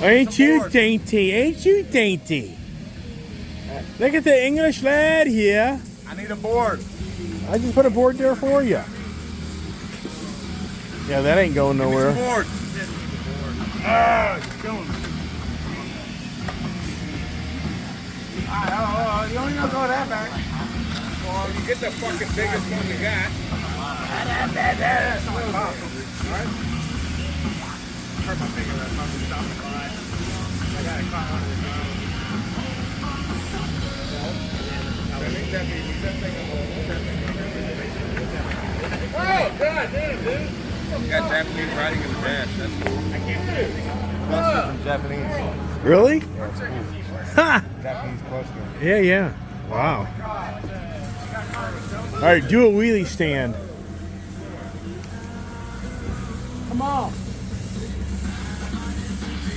Ain't you dainty? Ain't you dainty? Look at the English lad here. I need a board. I just put a board there for you. Yeah, that ain't going nowhere. Board. Ah, it's killing me. You only gonna go that back. Well, you get the fucking biggest one you got. That's not possible. Alright? Hurt my finger, that's not gonna stop the line. I got it caught under the ground. Oh, God damn, dude. You got Japanese writing in the dash, that's cool. I can't do it. Cluster from Japanese. Really? Yeah, it's cool. Ha! Japanese cluster. Yeah, yeah. Wow. All right, do a wheelie stand. Come on.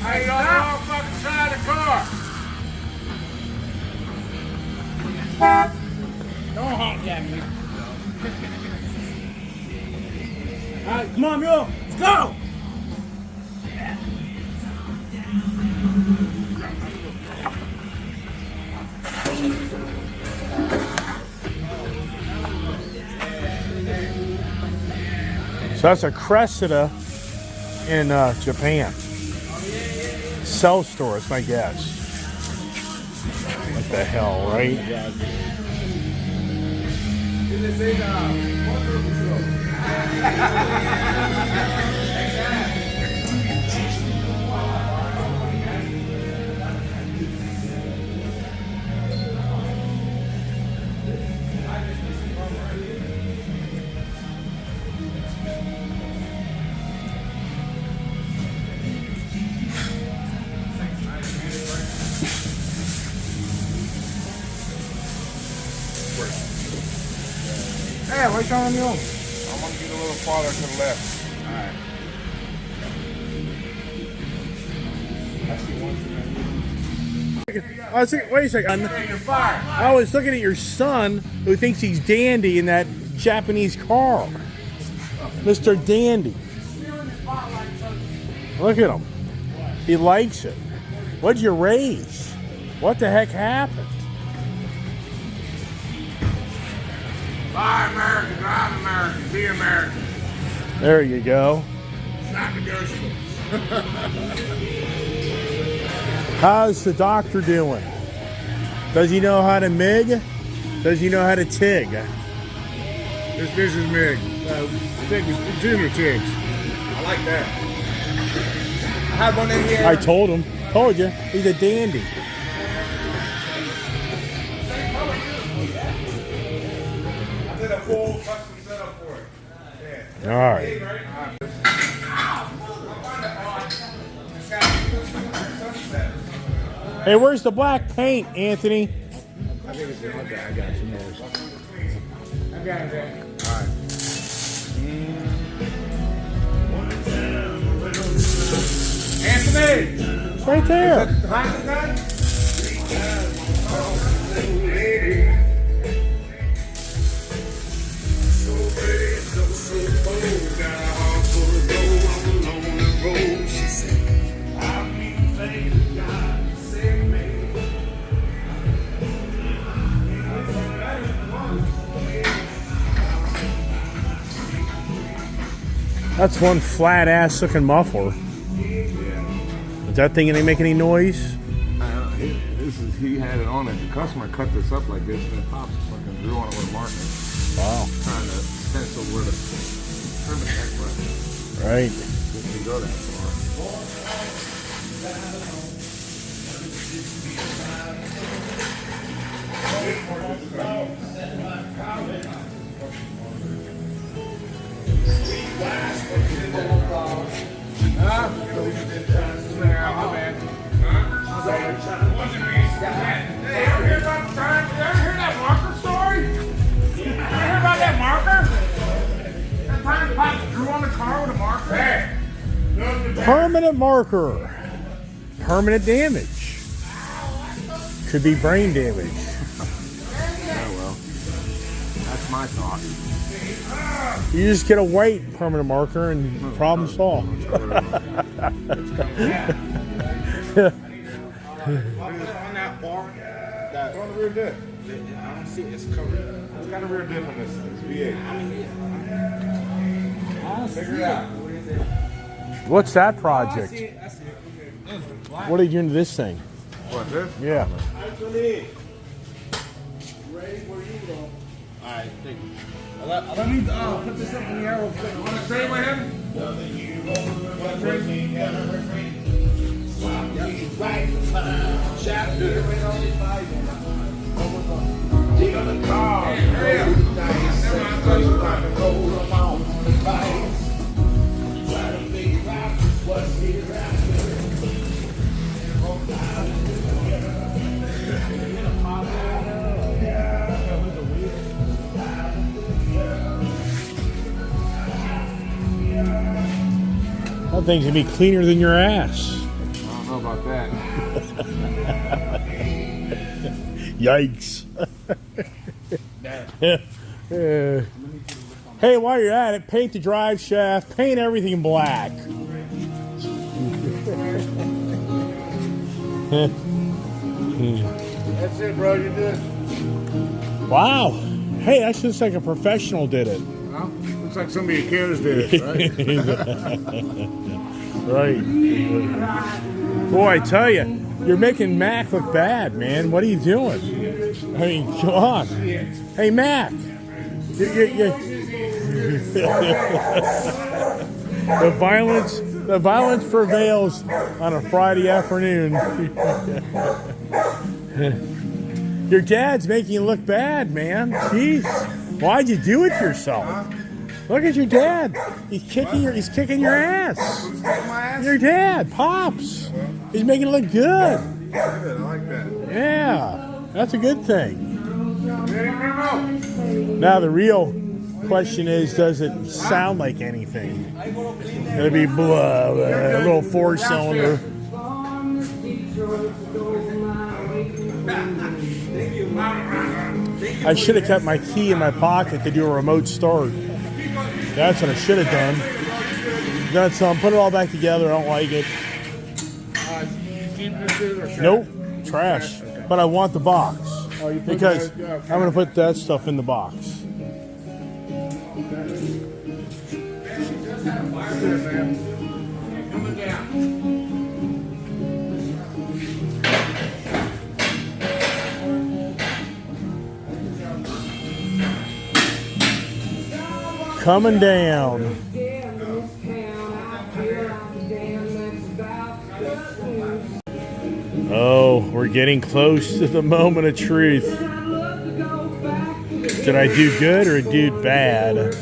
Hey, you're on the wrong fucking side of the car. Don't honk at me. All right, come on, Mule. Let's go. So that's a Cressida in Japan. Cell store, is my guess. What the hell, right? Hey, what's on you? I want to get a little farther to the left. Alright. I see one. Wait a second. I was looking at your son who thinks he's dandy in that Japanese car. Mr. Dandy. Look at him. He likes it. What'd you raise? What the heck happened? Buy American, drive American, be American. There you go. It's not negotiable. How's the doctor doing? Does he know how to MIG? Does he know how to TIG? This is Mig. Junior Tigs. I like that. I had one in here. I told him. Told you. He's a dandy. I did a full custom setup for it. Yeah. All right. Hey, where's the black paint, Anthony? I think it's okay. I got some more. I got it there. All right. Anthony! It's right there. Is that behind the gun? That's one flat ass looking muffler. Is that thing ain't make any noise? He had it on it. The customer cut this up like this, and then Pops fucking drew on it with a marker. Wow. Trying to stencil where the permanent, but Right. didn't go that far. Permanent marker. Permanent damage. Could be brain damage. Oh well. That's my thought. You just get a white permanent marker and problem solved. On that bar, that on the rear diff. I don't see it. It's covered. It's got a rear diff on this V8. I mean, figure it out. What's that project? I see it. Okay. What are you doing to this thing? What, this? Yeah. Ready where you go. Alright, thank you. Let me put this up in the air real quick. You want to trade with him? Want to trade? That thing's gonna be cleaner than your ass. I don't know about that. Yikes. Hey, while you're at it, paint the drive shaft, paint everything black. That's it, bro. You did it. Wow. Hey, that looks like a professional did it. Well, looks like somebody who cares did it, right? Right. Boy, I tell you, you're making Mac look bad, man. What are you doing? I mean, come on. Hey, Mac. The violence prevails on a Friday afternoon. Your dad's making you look bad, man. Jeez. Why'd you do it to yourself? Look at your dad. He's kicking your ass. Who's kicking my ass? Your dad, Pops. He's making it look good. Good, I like that. Yeah, that's a good thing. Ready, Primo? Now the real question is, does it sound like anything? It'll be blah, blah, a little four-cylinder. I should have kept my key in my pocket to do a remote start. That's what I should have done. Got some, put it all back together. I don't like it. Nope, trash. But I want the box because I'm going to put that stuff in the box. Coming down. Oh, we're getting close to the moment of truth. Did I do good or do bad?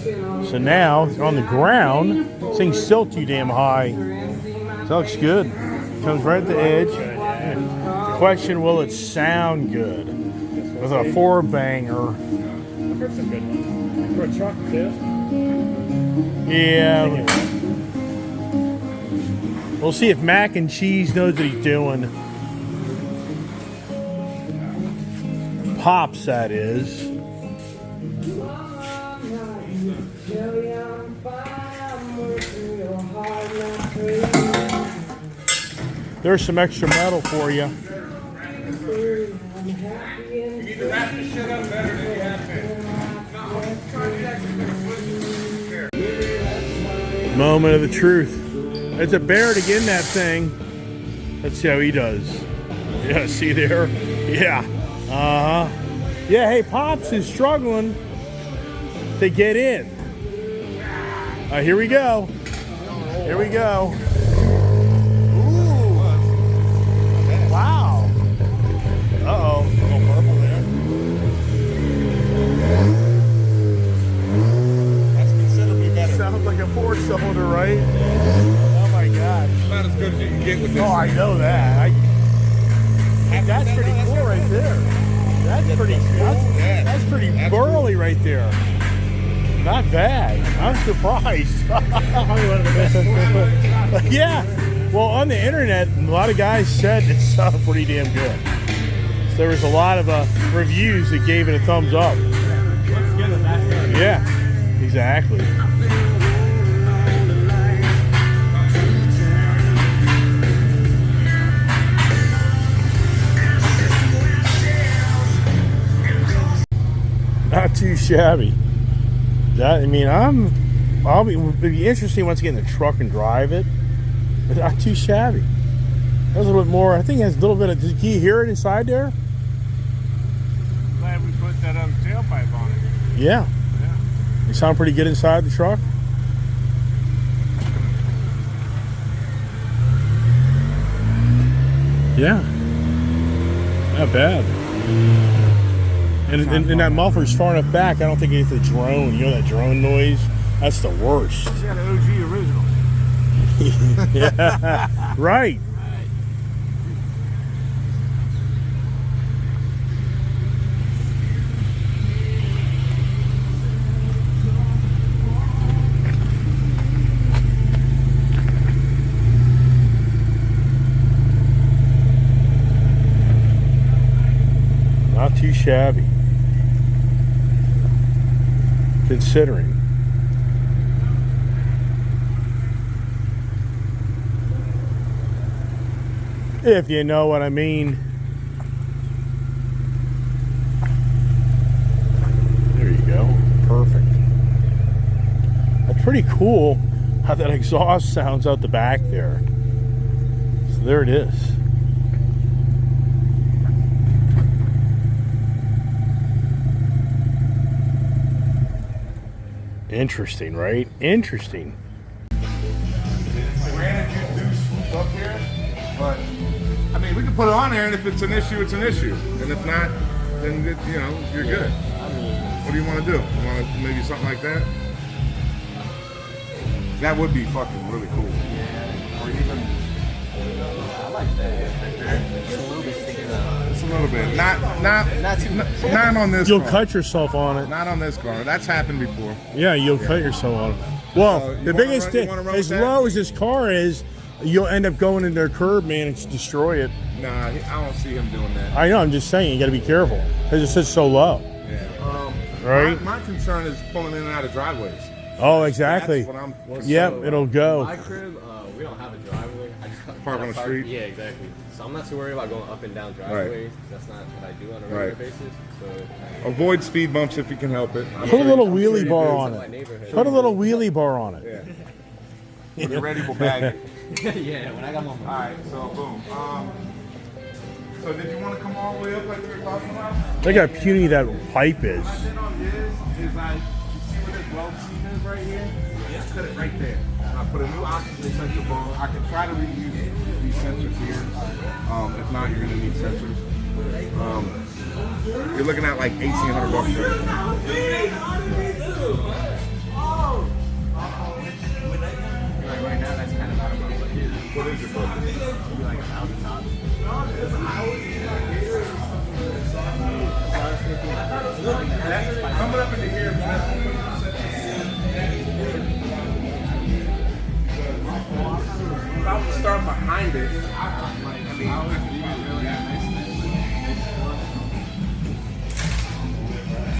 So now, on the ground, this thing's still too damn high. So it looks good. Comes right at the edge. The question, will it sound good? With a four-banger. I've heard some good ones. For a truck, too? Yeah. We'll see if Mac and Cheese knows what he's doing. Pops, that is. There's some extra metal for you. You need to wrap this shit up better than you have been. Moment of the truth. It's a bear to get in that thing. Let's see how he does. Yeah, see there? Yeah. Uh-huh. Yeah, hey, Pops is struggling to get in. Here we go. Here we go. Ooh. Wow. Uh-oh. Purple there. That's considerably better. Sounds like a four-cylinder, right? Oh, my God. Not as good as you can get with this. Oh, I know that. That's pretty cool right there. That's pretty burly right there. Not bad. I'm surprised. Yeah. Well, on the internet, a lot of guys said it's pretty damn good. So there was a lot of reviews that gave it a thumbs up. Yeah, exactly. Not too shabby. That, I mean, it'll be interesting once you get in the truck and drive it, but not too shabby. That was a little bit more. I think it has a little bit of. Can you hear it inside there? Glad we put that tailpipe on it. Yeah. Yeah. You sound pretty good inside the truck. Yeah. Not bad. And that muffler's far enough back, I don't think it's the drone. You know that drone noise? That's the worst. It's got an OG original. Yeah. Right. Not too shabby, considering. If you know what I mean. There you go. Perfect. That's pretty cool how that exhaust sounds out the back there. So there it is. Interesting, right? Interesting. Granted, you do swoop up here, but I mean, we can put it on there, and if it's an issue, it's an issue. And if not, then you know, you're good. What do you want to do? You want to maybe something like that? That would be fucking really cool. Yeah. Or even. I like that. Just a little bit sticking out. Just a little bit. Not too much. Not on this. You'll car. cut yourself on it. Not on this car. That's happened before. Yeah, you'll cut yourself on it. Well, the biggest thing, as low as this car is, you'll end up going into their curb, man, and destroy it. Nah, I don't see him doing that. I know, I'm just saying, you got to be careful because it sits so low. Yeah. Right? My concern is pulling in and out of driveways. Oh, exactly. That's what I'm. Yep, it'll go. My crib, we don't have a driveway. I just Park on the street? Yeah, exactly. So I'm not too worried about going up and down driveways. That's not what I do on a regular basis. So avoid speed bumps if you can help it. Put a little wheelie bar on my it. neighborhood. Put a little wheelie bar on it. Yeah. When you're ready, we'll bag it. Yeah, when I got my All right, so boom. So did you want to come all the way up like we were talking about? Look how puny that pipe is. What I did on this is you see where this weld seam is right here? I cut it right there. And I put a new oxygen sensor bone. I can try to reuse these sensors here. If not, you're gonna need sensors. You're looking at like $1,800 right now. Right now, that's kind of out of my budget. What is your budget? Maybe like $1,000 tops. Coming up into here, if I would start behind it,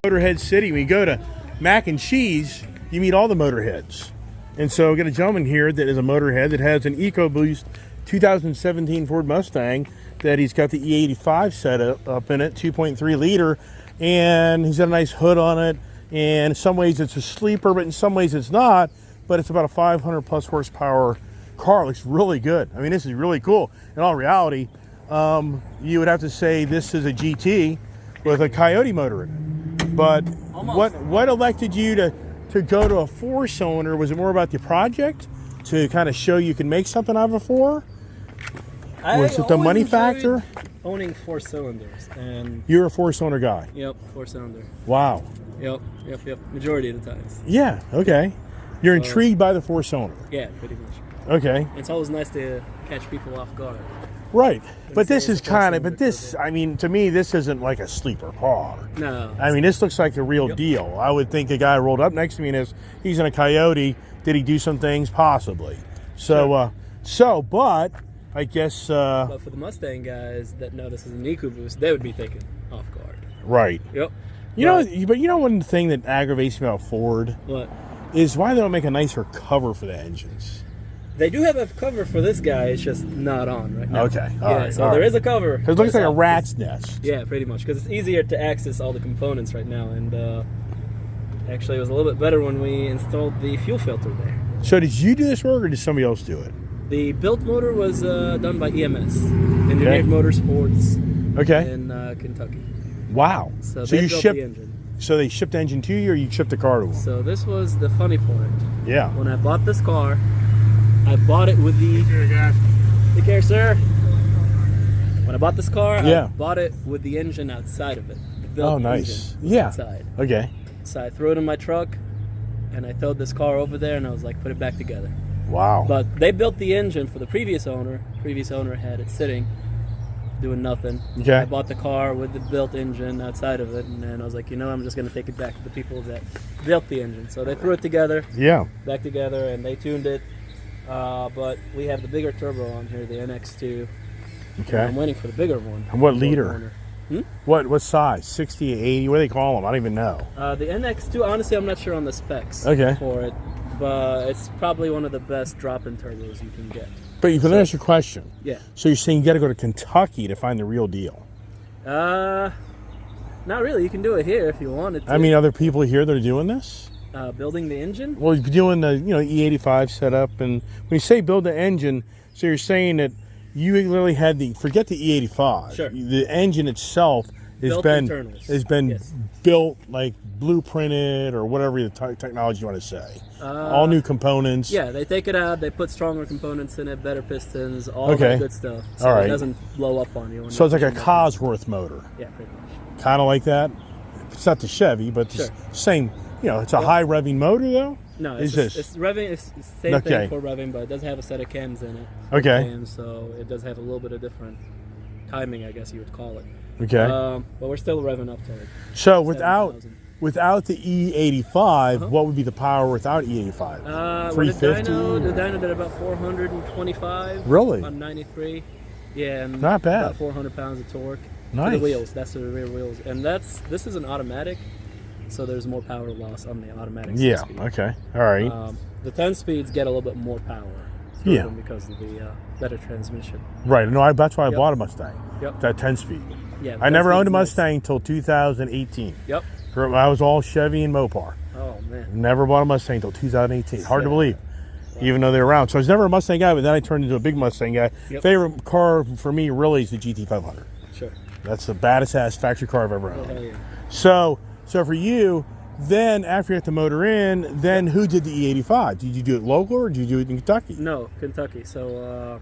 Motorhead City, when you go to Mac and Cheese, you meet all the motorheads. And so we got a gentleman here that is a motorhead that has an EcoBoost 2017 Ford Mustang that he's got the E85 set up in it, 2.3 liter, and he's got a nice hood on it. And in some ways it's a sleeper, but in some ways it's not. But it's about a 500 plus horsepower car. It looks really good. I mean, this is really cool. In all reality, you would have to say this is a GT with a Coyote motor in it. But what elected you to go to a 4-cylinder? Was it more about the project to kind of show you can make something out of a 4? Was it the money factor? Owning 4 cylinders, and You're a 4-cylinder guy. yep, 4-cylinder. Wow. Yep. Majority of the times. Yeah. Okay. You're intrigued by the 4-cylinder. Yeah, pretty much. Okay. It's always nice to catch people off guard. Right. But this It's is kind of. always But this. I mean, to me, this isn't like a sleeper car. No. I mean, this looks like the real deal. I would think the guy rolled up next to me and he's in a Coyote. Did he do some things? Possibly. So, but I guess. But for the Mustang guys that know this is an EcoBoost, they would be taken off guard. Right. Yep. But you know one thing that aggravates me about Ford What? is why they don't make a nicer cover for the engines. They do have a cover for this guy. It's just not on right now. Okay. All Yeah. right, So all there right. is a cover. Because it looks like a It's- rat's nest. Yeah, pretty much. Because it's easier to access all the components right now, and Actually, it was a little bit better when we installed the fuel filter there. So did you do this work or did somebody else do it? The built motor was done by EMS, Engineered Motorsports, in Kentucky. Wow. So So they you built shipped. the engine. So they shipped the engine to you, or you shipped the car to them? So this was the funny part. Yeah. When I bought this car, I bought it with the... Take care, sir. When I bought this car, I bought it with the engine outside of it. The built nice. engine was Yeah. outside. Okay. So I threw it in my truck, and I towed this car over there, and I was like, put it back together. Wow. But they built the engine for the previous owner. Previous owner had it sitting, doing nothing. Okay. I bought the car with the built engine outside of it, and then I was like, I'm just going to take it back to the people that built the engine. So they threw it together, back together, and they tuned it. But we have the bigger turbo on here, the NX2. Okay. I'm waiting for the bigger one. And what liter? Hmm? What size? 60, 80? What do they call them? I don't even know. The NX2, honestly, I'm not sure on the specs for it, but it's probably one of the best drop-in turbos you can get. But you can ask your question. Yeah. So you're saying you got to go to Kentucky to find the real deal? Not really. You can do it here if you wanted to. I mean, other people here that are doing this? Building the engine? Well, you're doing the E85 setup, and when you say build the engine, so you're saying that you literally had forget the E85. Sure. The engine itself has been built, like blueprinted or whatever the technology you want to say. All new components. Yeah, they take it out, they put stronger components in it, better pistons, all that good stuff. So all right. It doesn't blow up on you. So it's like a Cosworth motor. Yeah, pretty much. Kind of like that. It's not the Chevy, but the same. It's a high revving motor though. No, it's revving. It's the same thing for revving, but it does have a set of cams in it. Okay. And so it does have a little bit of different timing, I guess you would call it. Okay. But we're still revving up to it. So without the E85, what would be the power without E85? 350. The dyno did about 425. Really? On 93. Yeah. And not bad. About 400 pounds of torque. Nice. For the wheels. That's the rear wheels, and this is an automatic. So there's more power loss on the automatic. Yeah. Speed. Okay. All right. The 10 speeds get a little bit more power. Yeah. Because of the better transmission. Right. No, that's why I bought a Mustang. Yep. That 10-speed. Yeah. I never owned a Mustang until 2018. Yep. I was all Chevy and Mopar. Oh man. Never bought a Mustang until 2018. Hard to believe, even though they're around. So I was never a Mustang guy, but then I turned into a big Mustang guy. Yep. Favorite car for me really is the GT500. Sure. That's the baddest ass factory car I've ever owned. Hell yeah. So for you, then after you got the motor in, then who did the E85? Did you do it local or did you do it in Kentucky? No, Kentucky. So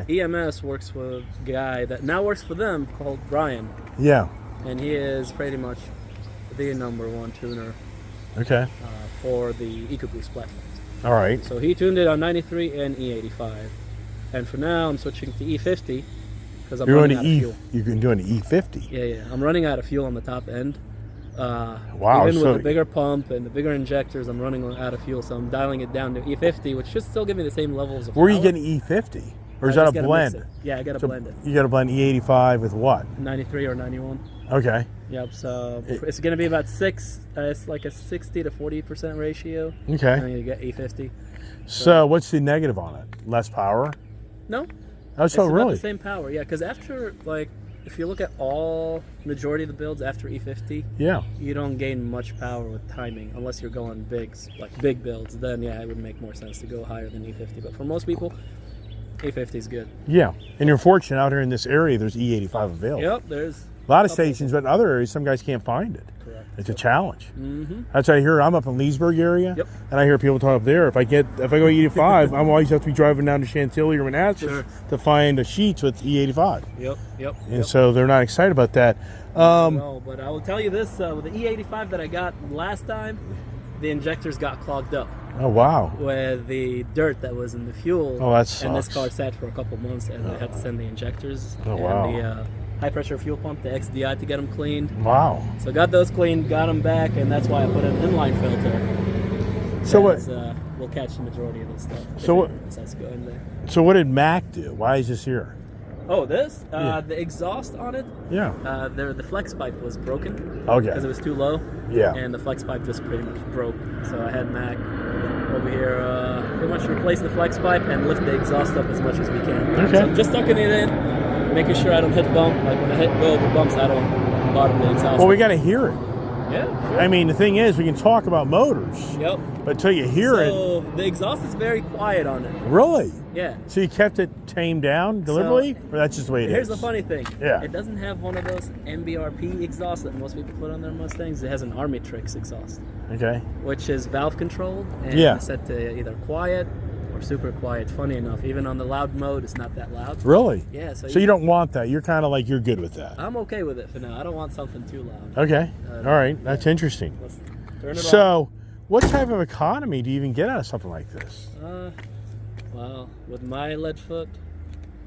EMS works with a guy that now works for them called Brian. Yeah. And he is pretty much the #1 tuner. Okay. For the EcoBoost platforms. All right. So he tuned it on 93 and E85, and for now I'm switching to E50 because I'm running out of fuel. You've been doing the E50. Yeah. I'm running out of fuel on the top end. Wow. Even with the bigger pump and the bigger injectors, I'm running out of fuel, so I'm dialing it down to E50, which should still give me the same levels of power. Where are you getting E50? Or is that a blend? Yeah, I got to blend it. You got to blend E85 with what? 93 or 91. Okay. Yep. So it's going to be about it's like a 60 to 40% ratio. Okay. And then you get E50. So what's the negative on it? Less power? No. Oh, so it's really? about the same power. Yeah, because after if you look at majority of the builds after E50, you don't gain much power with timing unless you're going big builds. Then it would make more sense to go higher than E50. But for most people, E50 is good. Yeah, and you're fortunate out here in this area. There's E85 available. Yep, there's a lot of stations, but in other areas, some guys can't find it. Correct. It's a challenge. Mm-hmm. That's what I hear. I'm up in Leesburg area, and I hear people talk up there. If I go E85, I'm always have to be driving down to Chantilly or Manassas to find a sheets with E85. Yep. And so they're not excited about that. No, but I will tell you this: with the E85 that I got last time, the injectors got clogged up. Oh wow! With the dirt that was in the fuel. Oh, that sucks. And this car sat for a couple months, and I had to send the injectors and the high pressure fuel pump, the XDI, to get them cleaned. Wow! So got those cleaned, got them back, and that's why I put an inline filter. So what? We'll catch the majority of this stuff. So what? Decides to go in there. So what did Mac do? Why is this here? Oh, this? The exhaust on it? Yeah. The flex pipe was broken. Okay. Because it was too low. Yeah. And the flex pipe just pretty much broke. So I had Mac over here pretty much replace the flex pipe and lift the exhaust up as much as we can. Okay. So just tucking it in, making sure I don't hit bump. Like when I go over bumps, I don't bottom the exhaust. Well, we got to hear it. Yeah, sure. I mean, the thing is, we can talk about motors, Yep. but until you hear it. So the exhaust is very quiet on it. Really? Yeah. So you kept it tamed down deliberately? Or that's just the way it is? Here's the funny thing. Yeah. It doesn't have one of those Mbrp exhausts that most people put on their Mustangs. It has an Army Tricks exhaust, Okay. which is valve controlled and Yeah. set to either quiet or super quiet. Funny enough, even on the loud mode, it's not that loud. Really? Yeah. So you don't want that. You're kind of like, you're good with that. I'm okay with it for now. I don't want something too loud. Okay. All right. That's interesting. Let's turn it on. So, what type of economy do you even get out of something like this? Well, with my lead foot,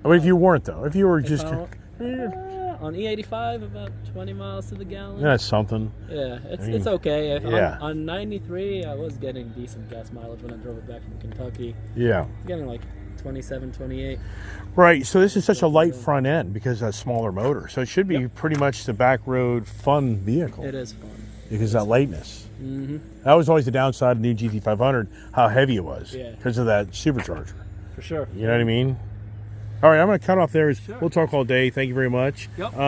I mean, if you weren't, though. If you were just... on E85, about 20 miles to the gallon. That's something. Yeah, it's I mean, it's okay. yeah. On 93, I was getting decent gas mileage when I drove it back from Kentucky. Yeah. Getting like 27, 28. Right. So this is such a light front end because of a smaller motor. So it should be pretty much the back road fun vehicle. It is fun. Because of that lightness. Mm-hmm. That was always the downside of the new GT500, how heavy it was. Yeah. Because of that supercharger. For sure. You know what I mean? All right, I'm going to cut off there. Sure. We'll talk all day. Thank you very much. Yep.